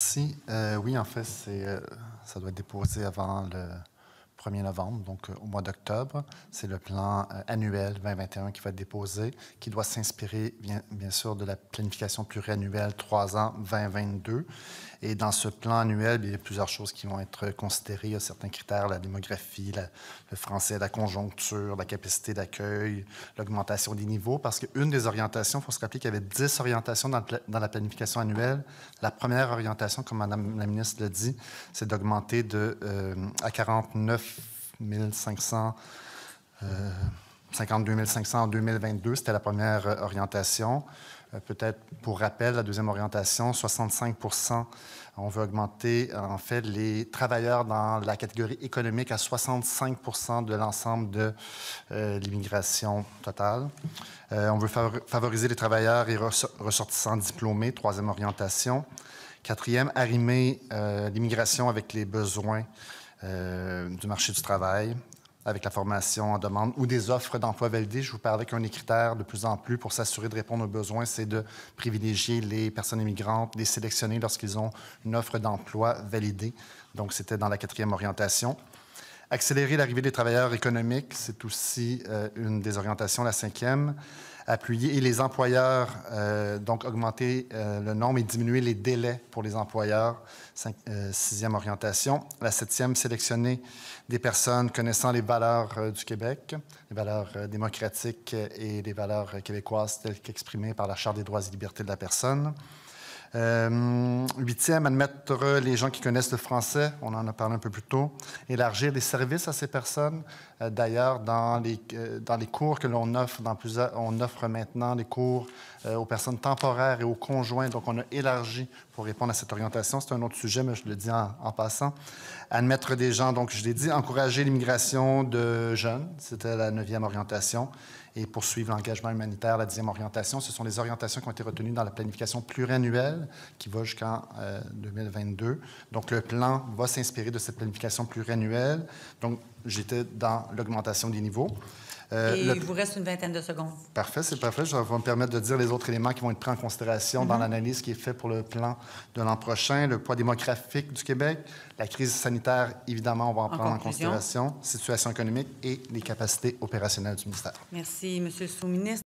Si, oui, en fait, ça doit être déposé avant le 1er novembre, donc au mois d'octobre. C'est le plan annuel 2021 qui va être déposé, qui doit s'inspirer, bien sûr, de la planification pluriannuelle 3 ans 2022. Et dans ce plan annuel, il y a plusieurs choses qui vont être considérées. Il y a certains critères, la démographie, le français, la conjoncture, la capacité d'accueil, l'augmentation des niveaux. Parce qu'une des orientations, il faut se rappeler qu'il y avait 10 orientations dans la planification annuelle. La première orientation, comme Mme la ministre l'a dit, c'est d'augmenter à 49 500 52 500 en 2022, c'était la première orientation. Peut-être pour rappel, la deuxième orientation, 65 on veut augmenter en fait les travailleurs dans la catégorie économique à 65 de l'ensemble de l'immigration totale. On veut favoriser les travailleurs et ressortissants diplômés, troisième orientation. Quatrième, arrimer l'immigration avec les besoins du marché du travail, avec la formation en demande ou des offres d'emploi validées. Je vous parlais qu'un des critères de plus en plus pour s'assurer de répondre aux besoins, c'est de privilégier les personnes immigrantes, les sélectionner lorsqu'ils ont une offre d'emploi validée. Donc, c'était dans la quatrième orientation. Accélérer l'arrivée des travailleurs économiques, c'est aussi une des orientations, la cinquième. Appuyer les employeurs, donc augmenter le nombre et diminuer les délais pour les employeurs, sixième orientation. La septième, sélectionner des personnes connaissant les valeurs du Québec, les valeurs démocratiques et les valeurs québécoises telles qu'exprimées par la Charte des droits et libertés de la personne. Huitième, admettre les gens qui connaissent le français, on en a parlé un peu plus tôt, élargir les services à ces personnes. D'ailleurs, dans les cours que l'on offre, on offre maintenant des cours aux personnes temporaires et aux conjoints, donc on a élargi pour répondre à cette orientation. C'est un autre sujet, mais je le dis en passant. Admettre des gens, donc je l'ai dit, encourager l'immigration de jeunes, c'était la 9e orientation, et poursuivre l'engagement humanitaire, la 10e orientation. Ce sont les orientations qui ont été retenues dans la planification pluriannuelle qui va jusqu'en 2022. Donc, le plan va s'inspirer de cette planification pluriannuelle. Donc, j'étais dans l'augmentation des niveaux. Il vous reste une vingtaine de secondes. Parfait, c'est parfait. Ça va me permettre de dire les autres éléments qui vont être pris en considération dans l'analyse qui est faite pour le plan de l'an prochain. Le poids démographique du Québec, la crise sanitaire, évidemment, on va en prendre en considération, situation économique et les capacités opérationnelles du ministère. Merci, M. le sous-ministre.